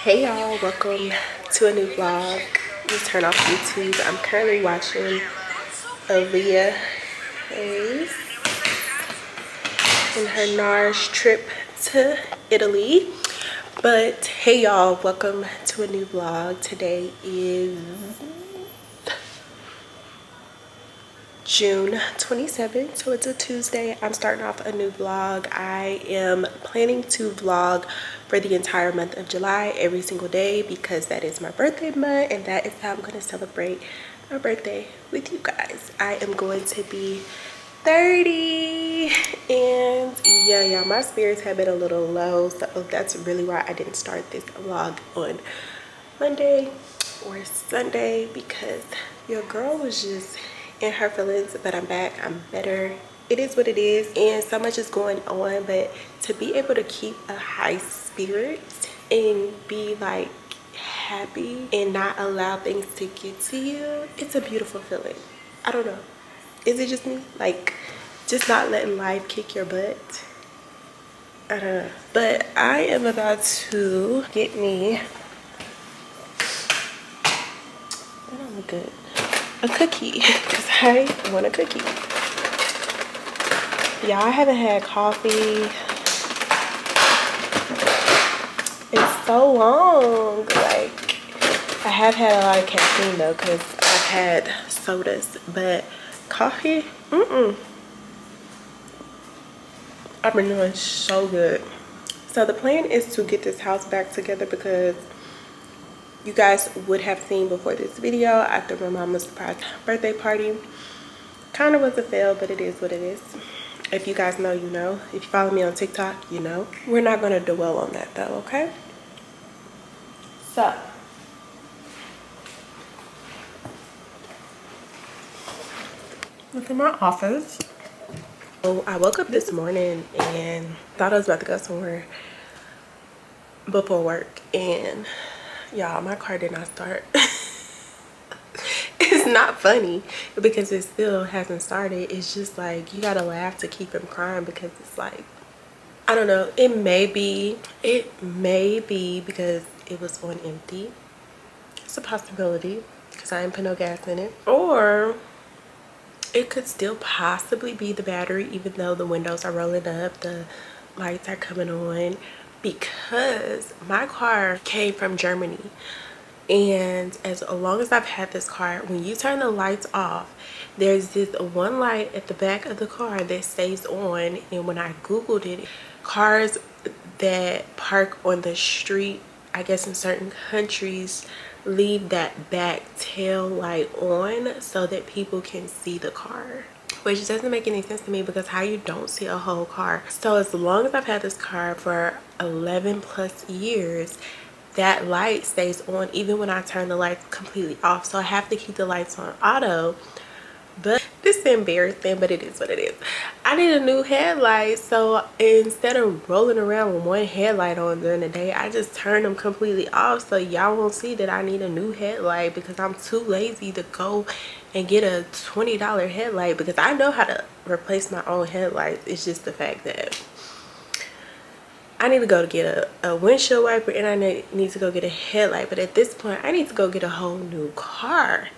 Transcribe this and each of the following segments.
Hey y'all, welcome to a new vlog. Let me turn off YouTube. I'm currently watching Aaliyah Hayes in her NARS trip to Italy. But hey y'all, welcome to a new vlog. Today is June 27th, so it's a Tuesday. I'm starting off a new vlog. I am planning to vlog for the entire month of July every single day because that is my birthday month and that is how I'm going to celebrate my birthday with you guys. I am going to be 30 and yeah, y'all, my spirits have been a little low, so that's really why I didn't start this vlog on Monday or Sunday because your girl was just in her feelings. But I'm back, I'm better. It is what it is, and so much is going on, but to be able to keep a high spirit and be like happy and not allow things to get to you, it's a beautiful feeling. I don't know, is it just me? Like, just not letting life kick your butt. I don't know, but I am about to get me, I don't look good, a cookie because I want a cookie. Y'all, I haven't had coffee in so long. Like, I have had a lot of caffeine though because I've had sodas, but coffee, I've been doing so good. So the plan is to get this house back together because you guys would have seen before this video, after my mama's surprise birthday party, kind of was a fail, but it is what it is. If you guys know, you know. If you follow me on TikTok, you know. We're not going to dwell on that though, okay? So, look at my office. So I woke up this morning and thought I was about to go somewhere before work, and y'all, my car did not start. It's not funny because it still hasn't started. It's just like you gotta laugh to keep him crying because it's like, I don't know, it may be because it was on empty. It's a possibility because I didn't put no gas in it, or it could still possibly be the battery, even though the windows are rolling up, the lights are coming on, because my car came from Germany. And as long as I've had this car, when you turn the lights off, there's this one light at the back of the car that stays on. And when I googled it, cars that park on the street, I guess in certain countries, leave that back tail light on so that people can see the car, which doesn't make any sense to me because how you don't see a whole car. So as long as I've had this car for 11 plus years, that light stays on even when I turn the lights completely off. So I have to keep the lights on auto. But this is embarrassing, but it is what it is. I need a new headlight, so instead of rolling around with one headlight on during the day, I just turn them completely off so y'all won't see that I need a new headlight because I'm too lazy to go and get a $20 headlight because I know how to replace my own headlights. It's just the fact that I need to go to get a windshield wiper and I need to go get a headlight. But at this point, I need to go get a whole new car.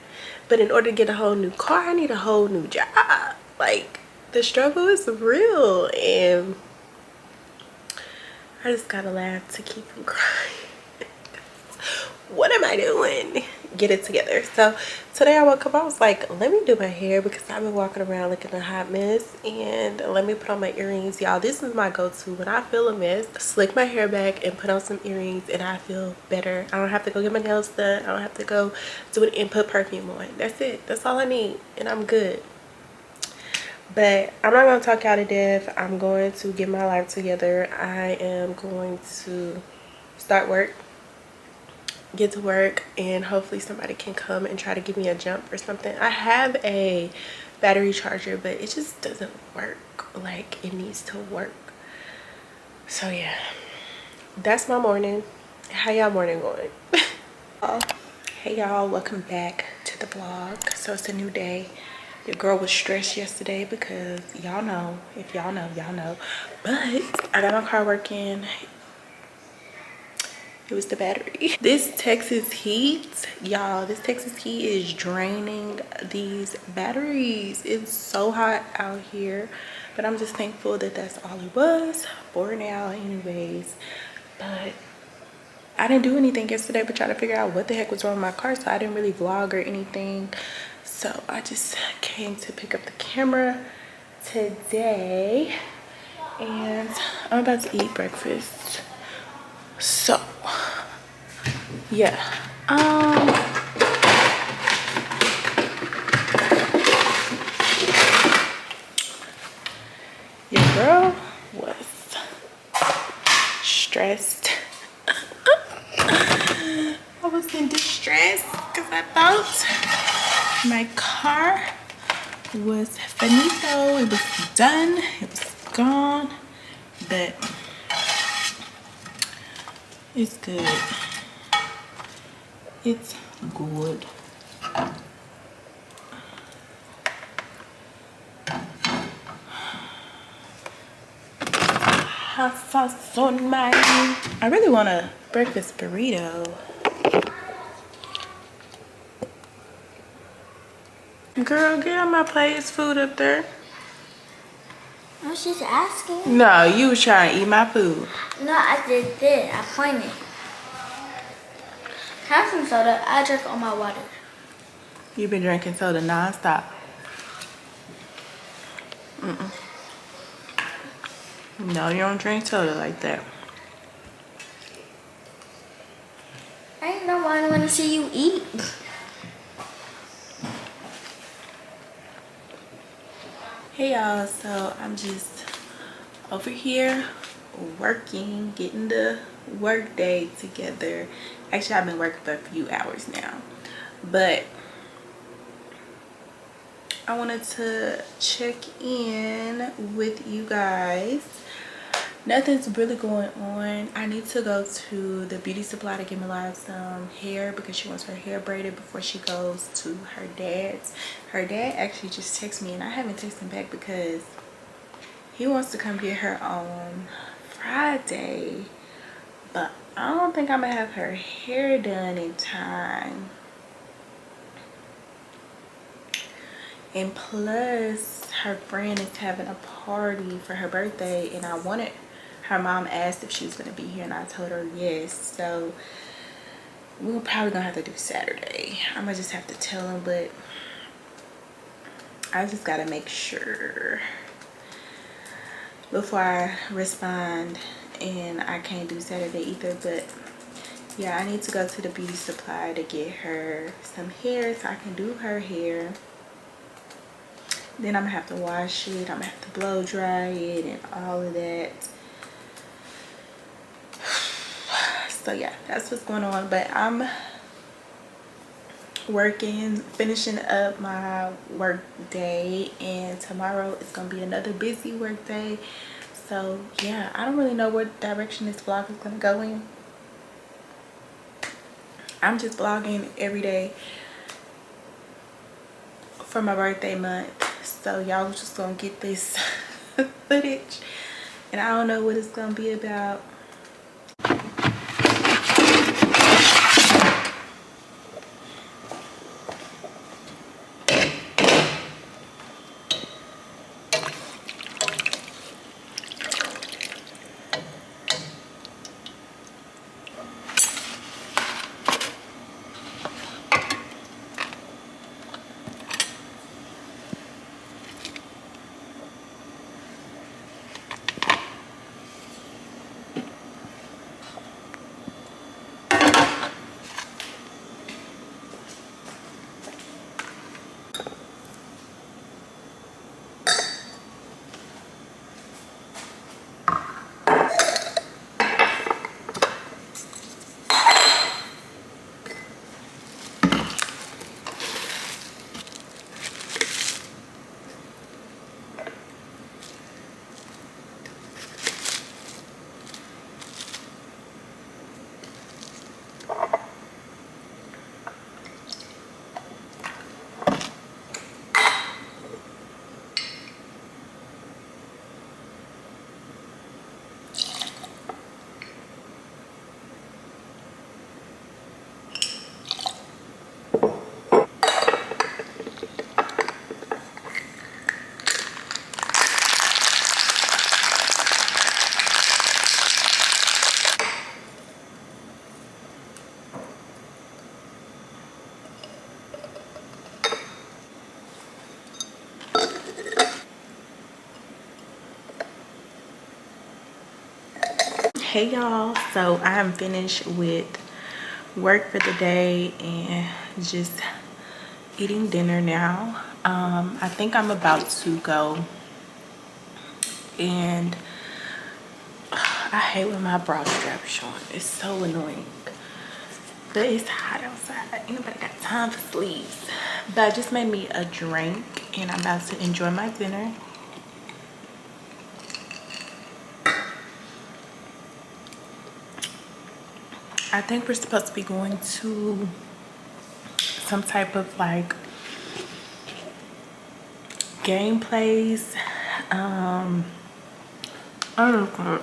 But in order to get a whole new car, I need a whole new job. Like, the struggle is real. And I just gotta laugh to keep from crying. What am I doing? Get it together. So today I woke up, I was like, let me do my hair because I've been walking around looking a hot mess, and let me put on my earrings. Y'all, this is my go-to when I feel a mess. Slick my hair back and put on some earrings and I feel better. I don't have to go get my nails done. I don't have to go do it and put perfume on. That's it. That's all I need and I'm good. But I'm not gonna talk y'all to death. I'm going to get my life together. I am going to start work, get to work, and hopefully somebody can come and try to give me a jump or something. I have a battery charger, but it just doesn't work like it needs to work. So yeah, that's my morning. How y'all morning going? Hey y'all, welcome back to the vlog. So it's a new day. Your girl was stressed yesterday because y'all know, if y'all know, y'all know, but I got my car working. It was the battery. This Texas heat, y'all, this Texas heat is draining these batteries. It's so hot out here, but I'm just thankful that that's all it was for now anyways. But I didn't do anything yesterday but try to figure out what the heck was wrong with my car, so I didn't really vlog or anything. So I just came to pick up the camera today, and I'm about to eat breakfast. So yeah, your girl was stressed. I was in distress because I thought my car was finito. It was done, it was gone, but it's good. It's good. Hot sauce on mine. I really want a breakfast burrito. Girl, get on my plate. It's food up there. No, she's asking. No, you was trying to eat my food. No, I did this. I pointed. Have some soda. I drank all my water. You've been drinking soda non-stop. No, you don't drink soda like that. I ain't no one want to see you eat. Hey y'all, so I'm just over here working, getting the work day together. Actually, I've been working for a few hours now, but I wanted to check in with you guys. Nothing's really going on. I need to go to the beauty supply to get Myliah some hair because she wants her hair braided before she goes to her dad's. Her dad actually just texted me and I haven't texted him back because he wants to come get her on Friday, but I don't think I'm gonna have her hair done in time. And plus, her friend is having a party for her birthday, and her mom asked if she was gonna be here, and I told her yes. So we're probably gonna have to do Saturday. I'm gonna just have to tell him, but I just gotta make sure before I respond, and I can't do Saturday either. But yeah, I need to go to the beauty supply to get her some hair so I can do her hair. Then I'm gonna have to wash it, I'm gonna have to blow dry it and all of that. So yeah, that's what's going on. But I'm working, finishing up my work day, and tomorrow is gonna be another busy work day. So yeah, I don't really know what direction this vlog is gonna go in. I'm just vlogging every day for my birthday month, so y'all just gonna get this footage, and I don't know what it's gonna be about. Hey y'all, so I am finished with work for the day and just eating dinner now. I think I'm about to go, and I hate when my bra strap is showing. It's so annoying, but it's hot outside. Ain't nobody got time for sleeves. But I just made me a drink and I'm about to enjoy my dinner. I think we're supposed to be going to some type of like game plays. I don't know.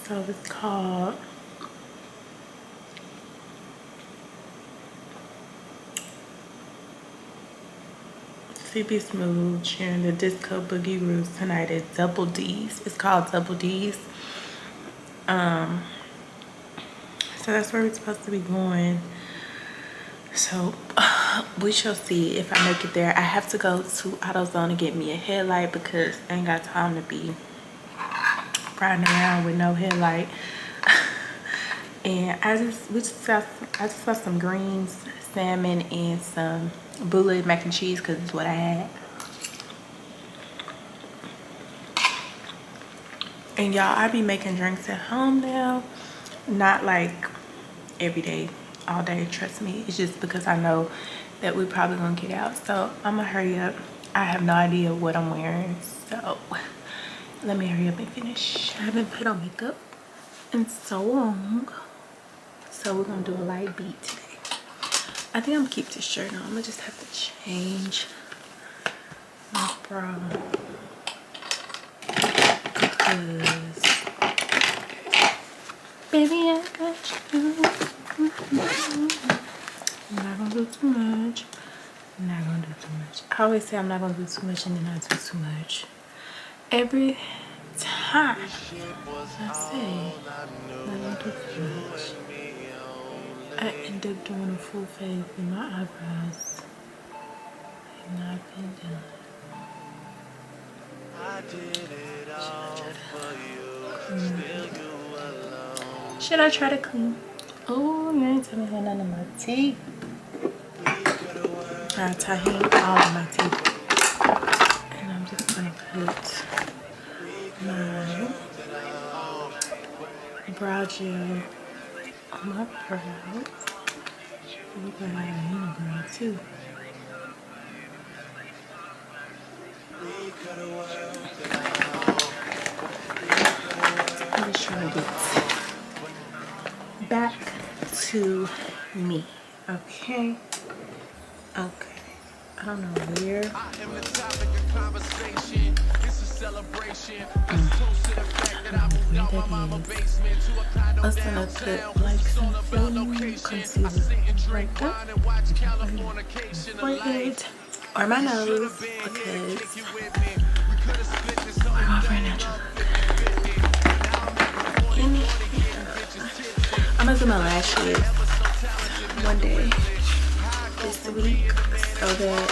So it's called CB Smooth sharing the disco boogie roots tonight at Double D's. It's called Double D's. So that's where we're supposed to be going. So we shall see if I make it there. I have to go to AutoZone and get me a headlight because I ain't got time to be riding around with no headlight. And I just got some greens, salmon, and some boulette mac and cheese because it's what I had. And y'all, I be making drinks at home now, not like every day, all day, trust me. It's just because I know that we probably gonna get out, so I'm gonna hurry up. I have no idea what I'm wearing, so let me hurry up and finish. I haven't put on makeup in so long, so we're gonna do a light beat today. I think I'm gonna keep this shirt on. I'm gonna just have to change my bra because baby, I got you. I'm not gonna do too much. I'm not gonna do too much. I always say I'm not gonna do too much and then I do too much. Every time I say I'm not gonna do too much, I end up doing a full face and my eyebrows have not been done. Should I try to clean? Oh, you ain't tell me about none of my teeth. I tahini all of my teeth. And I'm just gonna put my brow gel on my brows. Look like I have a unibrow too. I'm just trying to get back to me. Okay. Okay. I don't know where. I was gonna put like some filling concealer right there, forehead, or my nose because I'm off right natural look. I'm gonna do my lashes one day this week so that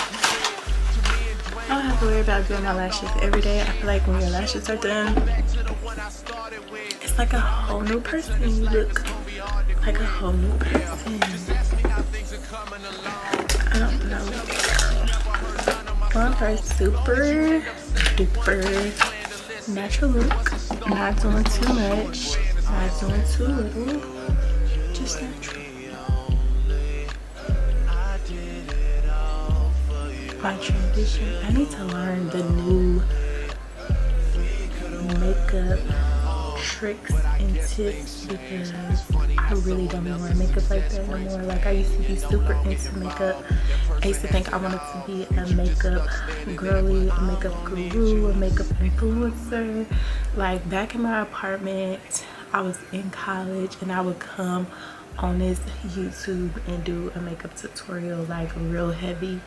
I don't have to worry about doing my lashes every day. I feel like when your lashes are done, it's like a whole new person. You look like a whole new person. I don't know. Going for a super natural look. Not doing too much. Not doing too little. Just natural. My transition. I need to learn the new makeup tricks and tips because I really don't wear makeup like that no more. Like I used to be super into makeup. I used to think I wanted to be a makeup girly, a makeup guru, a makeup influencer. Like back in my apartment, I was in college and I would come on this YouTube and do a makeup tutorial like real heavy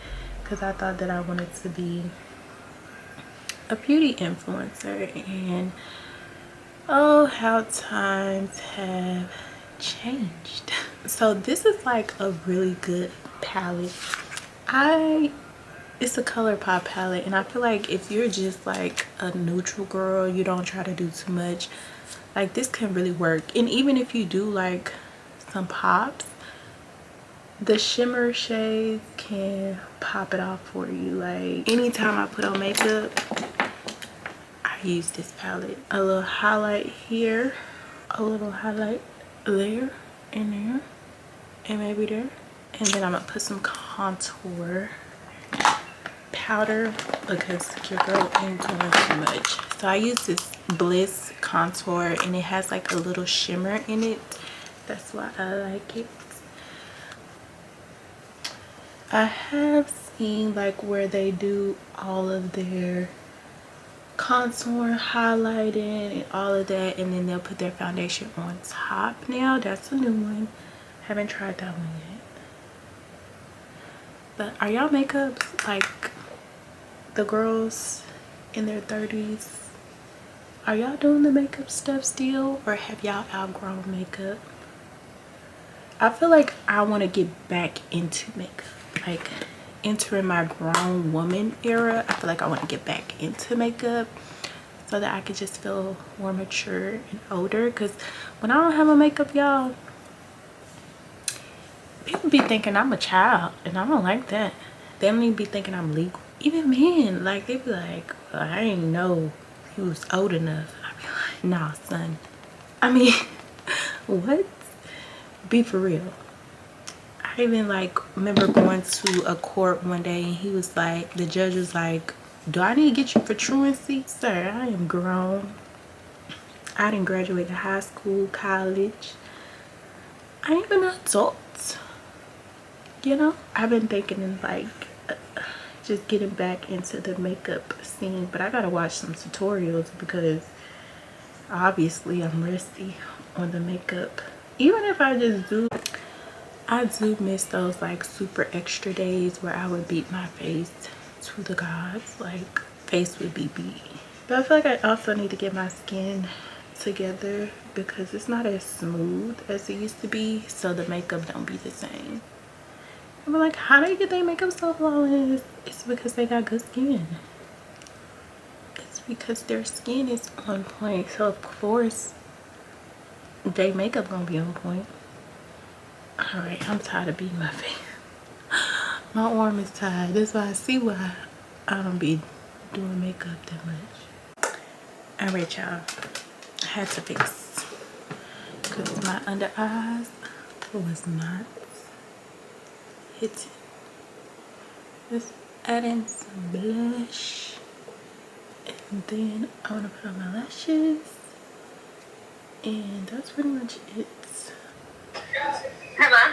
because I thought that I wanted to be a beauty influencer. And Oh, how times have changed. So this is like a really good palette. It's a ColourPop palette, and I feel like if you're just like a neutral girl, you don't try to do too much, like this can really work. And even if you do like some pops, the shimmer shades can pop it off for you. Like anytime I put on makeup, I use this palette. A little highlight here, a little highlight there, and there, and maybe there. And then I'm gonna put some contour powder because your girl ain't doing too much. So I use this Bliss contour, and it has like a little shimmer in it. That's why I like it. I have seen like where they do all of their contour, highlighting, and all of that, and then they'll put their foundation on top. Now that's a new one. Haven't tried that one yet. But are y'all makeups like the girls in their 30s? Are y'all doing the makeup stuff still, or have y'all outgrown makeup? I feel like I want to get back into makeup, like entering my grown woman era. I feel like I want to get back into makeup so that I could just feel more mature and older. Because when I don't have a makeup, y'all, people be thinking I'm a child, and I don't like that. They don't even be thinking I'm legal. Even men, like, they be like, well, I didn't know he was old enough. I be like, nah, son. I mean, what? Be for real. I even like remember going to a court one day, and he was like, the judge was like, do I need to get you for truancy? Sir, I am grown. I didn't graduate high school, college. I ain't even an adult. You know, I've been thinking in like just getting back into the makeup scene, but I gotta watch some tutorials because obviously I'm rusty on the makeup. Even if I just do, I do miss those like super extra days where I would beat my face to the gods, like face would be beat. But I feel like I also need to get my skin together because it's not as smooth as it used to be, so the makeup don't be the same. I'm like, how do you get their makeup so flawless? It's because they got good skin. It's because their skin is on point, so of course their makeup gonna be on point. All right, I'm tired of beating my face. My arm is tired. That's why I see why I don't be doing makeup that much. All right, y'all, I had to fix because my under eyes was not hitting. Just add in some blush, and then I'm gonna put on my lashes, and that's pretty much it. Hello.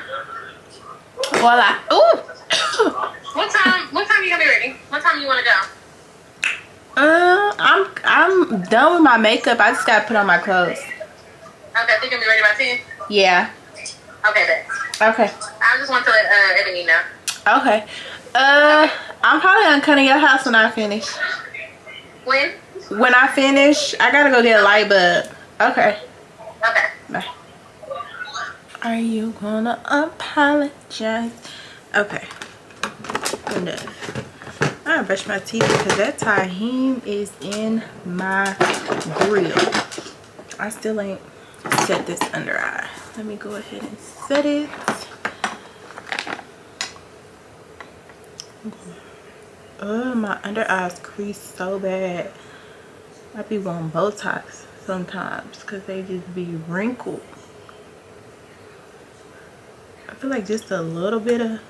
Voila. Ooh. What time you gonna be ready? What time you wanna go? I'm done with my makeup. I just gotta put on my clothes. Okay, so you gonna be ready by 10? Yeah. Okay, then. Okay. I just want to let Ebony know. Okay. I'm probably gonna come to your house when I finish. When? When I finish, I gotta go get a light bulb. Okay. Okay. Bye. Are you gonna apologize? Okay. I'm done. I gotta brush my teeth because that tahine is in my grill. I still ain't set this under eye. Let me go ahead and set it. Oh, my under eyes crease so bad. I be wanting Botox sometimes because they just be wrinkled. I feel like just a little bit of,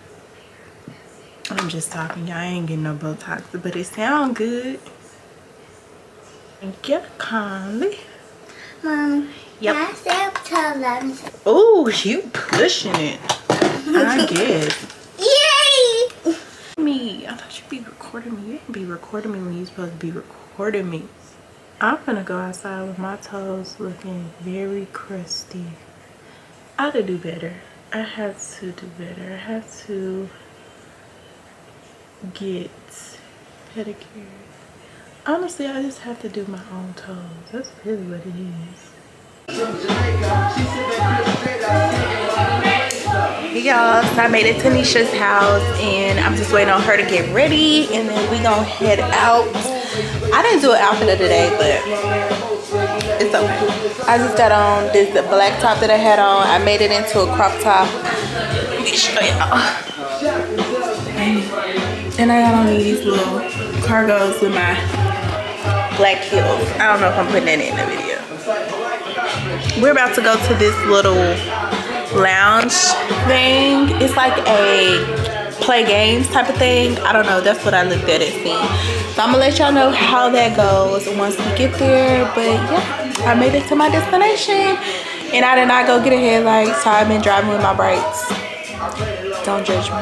I'm just talking, y'all, I ain't getting no Botox, but it sound good. Thank you kindly. Mom, Yep. can I stay up till 11? Oh, you pushing it. I guess. Yay! Me, I thought you'd be recording me. You didn't be recording me when you're supposed to be recording me. I'm gonna go outside with my toes looking very crusty. I have to do better. I have to do better. I have to get pedicure. Honestly, I just have to do my own toes. That's really what it is. Hey y'all, so I made it to Nisha's house and I'm just waiting on her to get ready and then we gonna head out. I didn't do an outfit of the day, but it's okay. I just got on this black top that I had on. I made it into a crop top. Let me show y'all. And I got on these little cargos with my black heels. I don't know if I'm putting that in the video. We're about to go to this little lounge thing. It's like a play games type of thing. I don't know, that's what I looked at it seeing. So I'm gonna let y'all know how that goes once we get there. But yeah, I made it to my destination and I did not go get a headlight, so I've been driving with my brights. Don't judge me.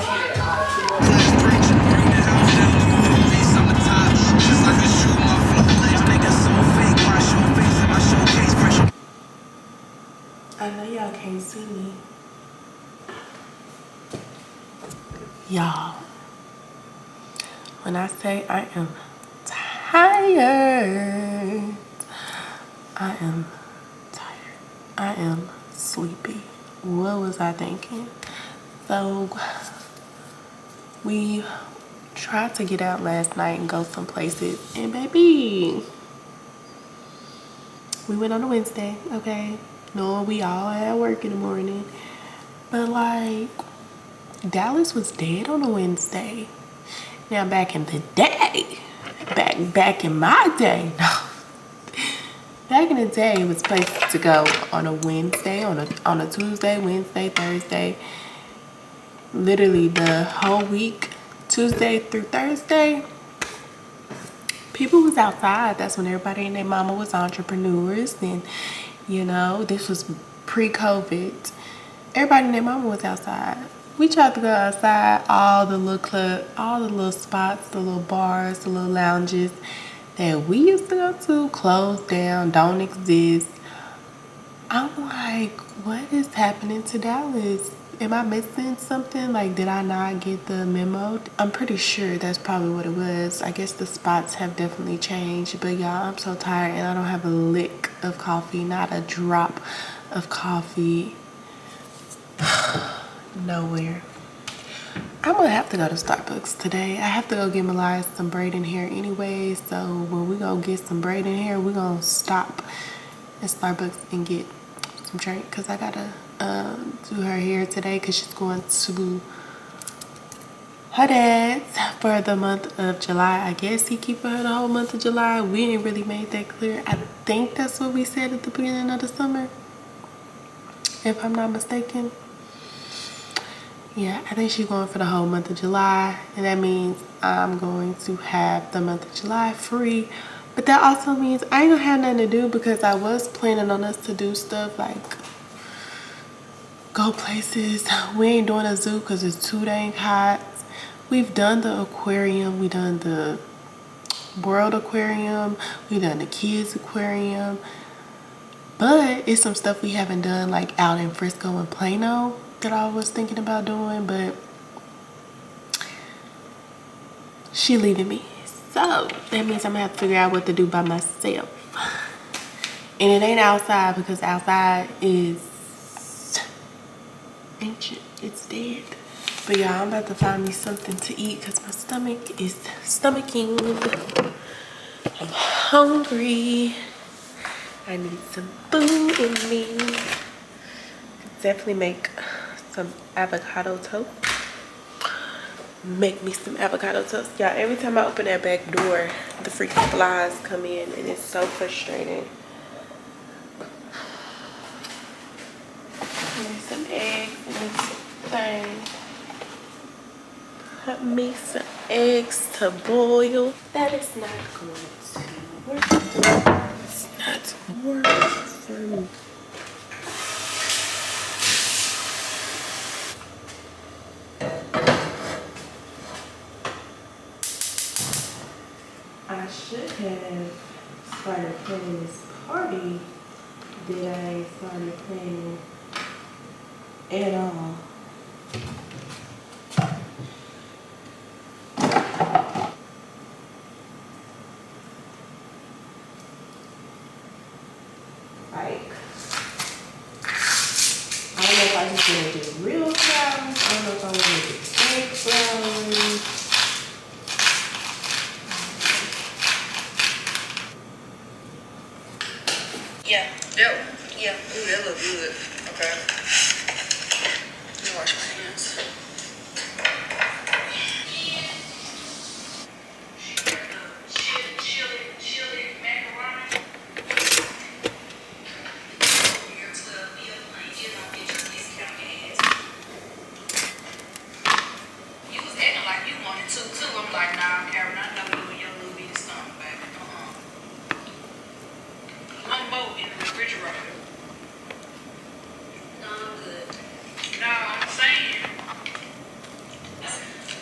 I know y'all can't see me. Y'all, when I say I am tired, I am tired. I am sleepy. What was I thinking? So we tried to get out last night and go some places, and baby, we went on a Wednesday, okay? No, we all had work in the morning, but like Dallas was dead on a Wednesday. Now back in the day, back in my day, no. Back in the day, it was places to go on a Wednesday, on a Tuesday, Wednesday, Thursday. Literally the whole week, Tuesday through Thursday, people was outside. That's when everybody and their mama was entrepreneurs. And, you know, this was pre-COVID. Everybody and their mama was outside. We tried to go outside, all the little club, all the little spots, the little bars, the little lounges that we used to go to, closed down, don't exist. I'm like, what is happening to Dallas? Am I missing something? Like, did I not get the memo? I'm pretty sure that's probably what it was. I guess the spots have definitely changed. But y'all, I'm so tired and I don't have a lick of coffee, not a drop of coffee. Nowhere. I'm gonna have to go to Starbucks today. I have to go get Myliah some braiding hair anyway. So when we go get some braiding hair, we're gonna stop at Starbucks and get some drink because I gotta do her hair today because she's going to her dad's for the month of July. I guess he keeping her the whole month of July. We ain't really made that clear. I think that's what we said at the beginning of the summer, if I'm not mistaken. Yeah, I think she's going for the whole month of July, and that means I'm going to have the month of July free. But that also means I ain't gonna have nothing to do because I was planning on us to do stuff like go places. We ain't doing a zoo because it's too dang hot. We've done the aquarium, we done the world aquarium, we done the kids aquarium, but it's some stuff we haven't done like out in Frisco and Plano that I was thinking about doing, but she leaving me. So that means I'm gonna have to figure out what to do by myself. And it ain't outside because outside is ancient. It's dead. But y'all, I'm about to find me something to eat because my stomach is stomaching. I'm hungry. I need some food in me. Definitely make some avocado toast. Make me some avocado toast. Y'all, every time I open that back door, the freaking flies come in and it's so frustrating. Give me some eggs and this thing. Put me some eggs to boil. That is not going to work. It's not working for me. I should have started planning this party that I ain't started planning at all. Like, I don't know if I just want to do real flowers. I don't know if I want to do fake flowers. Yeah. Yep. Yeah. Ooh, that look good. Okay. Let me wash my hands.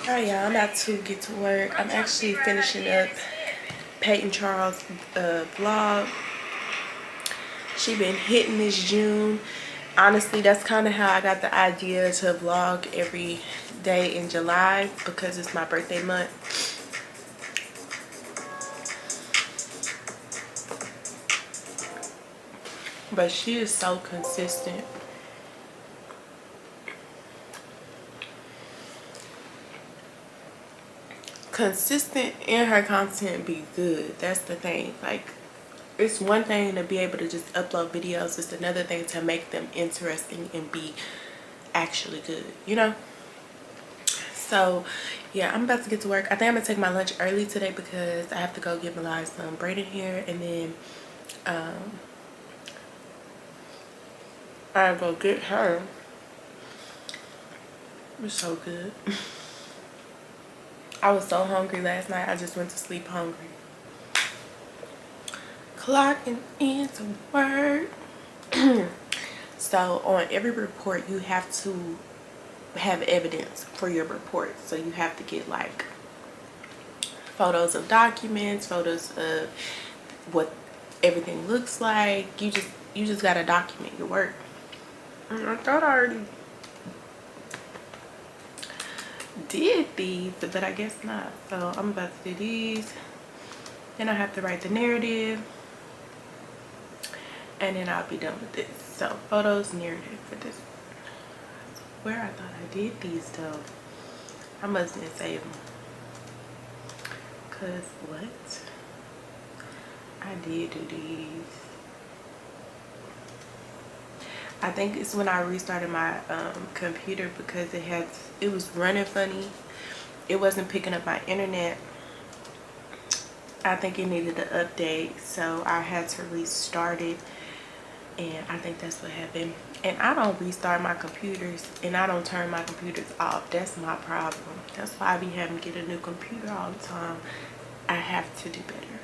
Alright, y'all, I'm about to get to work. I'm actually finishing up Peyton Charles' vlog. She been hitting this June. Honestly, that's kind of how I got the idea to vlog every day in July, because it's my birthday month. But she is so consistent. Consistent in her content be good. That's the thing. Like, it's one thing to be able to just upload videos. It's another thing to make them interesting and be actually good, you know? So, yeah, I'm about to get to work. I think I'm going to take my lunch early today because I have to go get Myliah some braided hair. And then I'll go get her. It's so good. I was so hungry last night. I just went to sleep hungry. Clocking into work. So on every report, you have to have evidence for your report. So you have to get like photos of documents, photos of what everything looks like. You just gotta document your work. I thought I already did these, but I guess not. So I'm about to do these. Then I have to write the narrative. And then I'll be done with this. So photos, narrative for this. Where I thought I did these though. I must have saved them. Cause what? I did do these. I think it's when I restarted my computer because it was running funny. It wasn't picking up my internet. I think it needed an update, so I had to restart it, and I think that's what happened. And I don't restart my computers, and I don't turn my computers off. That's my problem. That's why I be having to get a new computer all the time. I have to do better.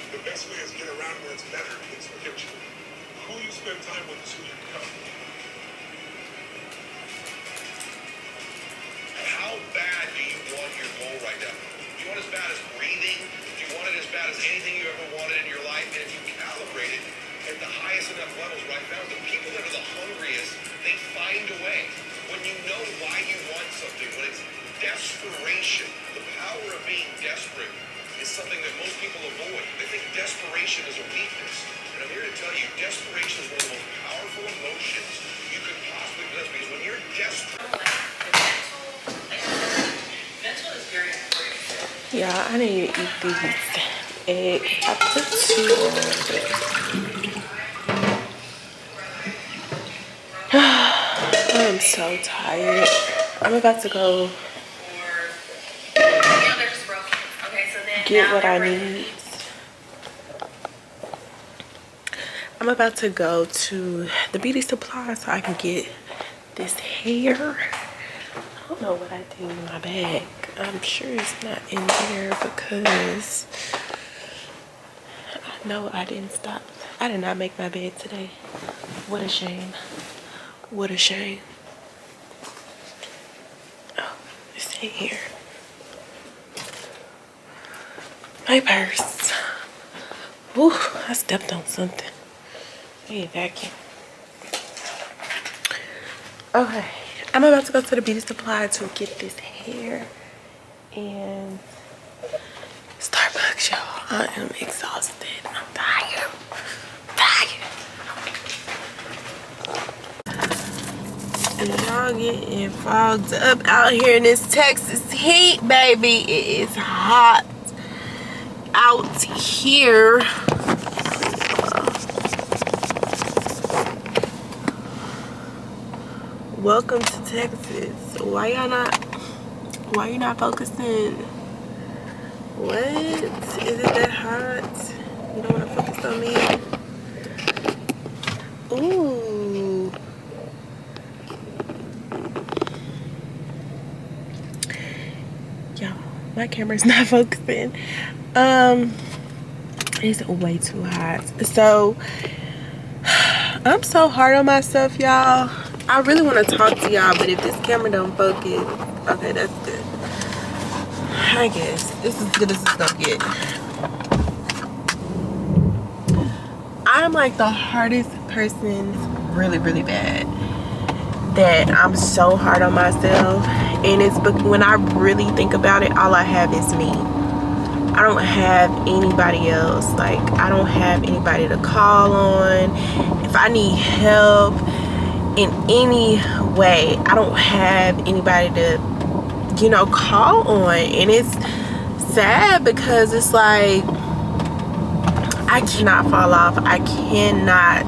The best way is to get around where it's better is the kitchen. Who you spend time with is who you become. How bad do you want your goal right now? Do you want it as bad as breathing? Do you want it as bad as anything you ever wanted in your life? And if you calibrate it at the highest enough levels right now, the people that are the hungriest, they find a way. When you know why you want something, when it's desperation, the power of being desperate is something that most people avoid. They think desperation is a weakness. And I'm here to tell you, desperation is one of the most powerful emotions you could possibly possess, because when you're desperate... Mental is very important. Yeah, I need to eat these eggs. I put 2 on. I'm so tired. I'm about to go get what I need. I'm about to go to the beauty supply so I can get this hair. I don't know what I did in my bag. I'm sure it's not in there because I know I didn't stop. I did not make my bed today. What a shame. What a shame. Oh, it's in here. My purse. Whew, I stepped on something. I need a vacuum. Okay, I'm about to go to the beauty supply to get this hair and Starbucks, y'all. I am exhausted. I'm tired. And y'all getting fogged up out here in this Texas heat, baby. It is hot out here. Welcome to Texas. Why you not focusing? What? Is it that hot? You don't want to focus on me? Ooh. Y'all, my camera's not focusing. It's way too hot. So, I'm so hard on myself, y'all. I really want to talk to y'all, but if this camera don't focus, okay, that's good. I guess this is as good as it's gonna get. I'm like the hardest person, really bad, that I'm so hard on myself. And it's when I really think about it, all I have is me. I don't have anybody else. Like, I don't have anybody to call on. If I need help in any way, I don't have anybody to, you know, call on. And it's sad because it's like I cannot fall off. I cannot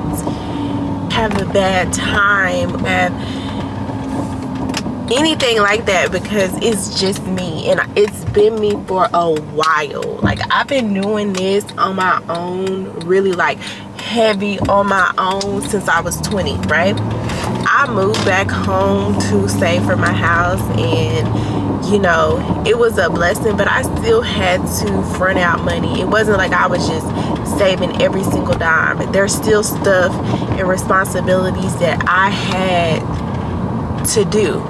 have a bad time, have anything like that, because it's just me. And it's been me for a while. Like, I've been doing this on my own, really like heavy on my own, since I was 20, right? I moved back home to save for my house, and you know, it was a blessing, but I still had to front out money. It wasn't like I was just saving every single dime. There's still stuff and responsibilities that I had to do.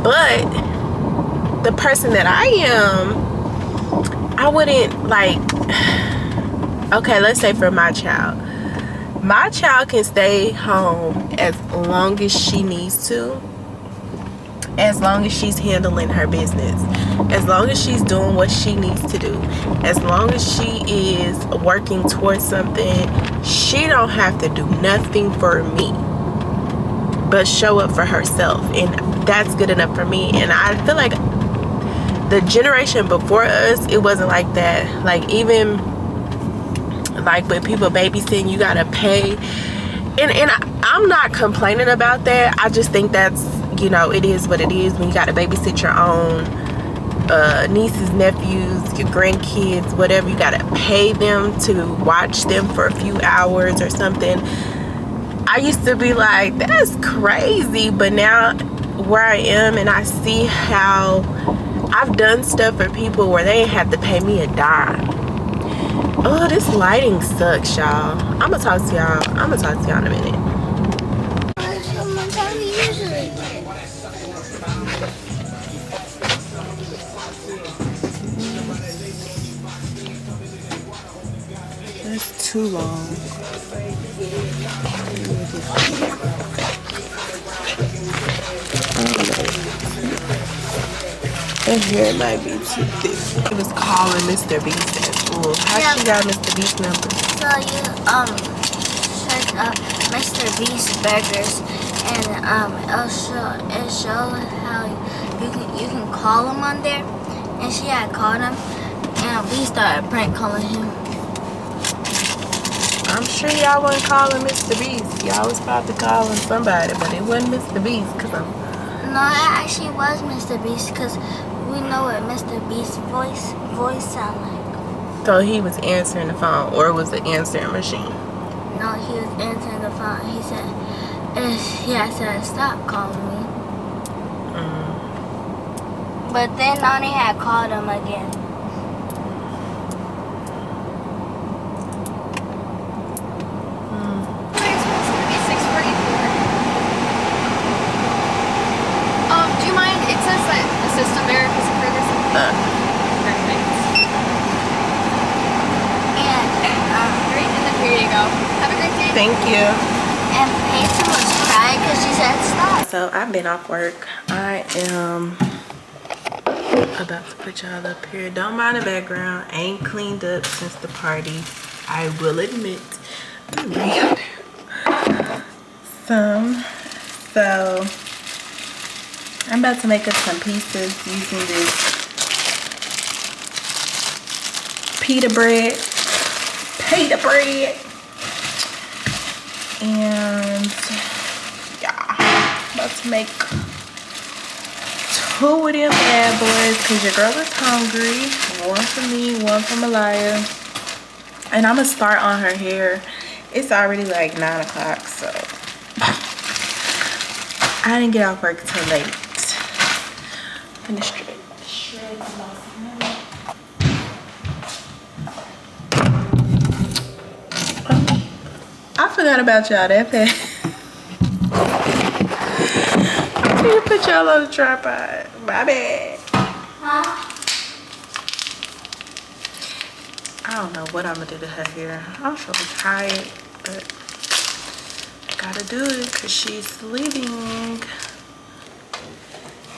But the person that I am, I wouldn't like, okay, let's say for my child can stay home as long as she needs to, as long as she's handling her business, as long as she's doing what she needs to do, as long as she is working towards something. She don't have to do nothing for me but show up for herself, and that's good enough for me. And I feel like the generation before us, it wasn't like that. Like, even like with people babysitting, you gotta pay, and I'm not complaining about that. I just think that's, you know, it is what it is when you gotta babysit your own nieces, nephews, your grandkids, whatever. You gotta pay them to watch them for a few hours or something. I used to be like, that's crazy, but now where I am, and I see how I've done stuff for people where they ain't have to pay me a dime. Oh, this lighting sucks, y'all. I'm gonna talk to y'all in a minute. That's too long. Her hair might be too thick. It was calling Mr. Beast at school. How she got Mr. Beast number? So you search up Mr. Beast burgers, and it'll show how you can call him on there. And she had called him, and we started prank calling him. I'm sure y'all wasn't calling Mr. Beast. Y'all was about to call him somebody, but it wasn't Mr. Beast, cause No, it actually was Mr. Beast, because we know what Mr. Beast's voice sound like. So he was answering the phone, or it was the answering machine? No, he was answering the phone. He said, stop calling me. But then Nani had called him again. Do you mind? It says that the system error is approved or something. Great, and then here you go. Have a great day. Thank you. And Peyton was crying because she said stop. So I've been off work. I am About to put y'all up here. Don't mind the background. Ain't cleaned up since the party, I will admit. So I'm about to make us some pizzas using this pita bread. And yeah, about to make 2 of them bad boys because your girl is hungry. 1 for me, 1 for Myliah. And I'm gonna start on her hair. It's already like 9 o'clock, so I didn't get off work till late. I'm gonna shred some off. I forgot about y'all that fast. I didn't put y'all on the tripod. My bad. I don't know what I'm gonna do to her hair. I'm so tired, but I gotta do it because she's leaving.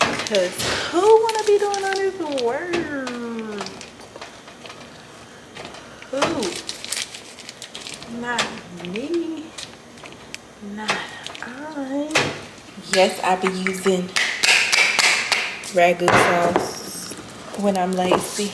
Because who wanna be doing all this work? Who? Not me. Not I. Yes, I be using ragu sauce when I'm lazy.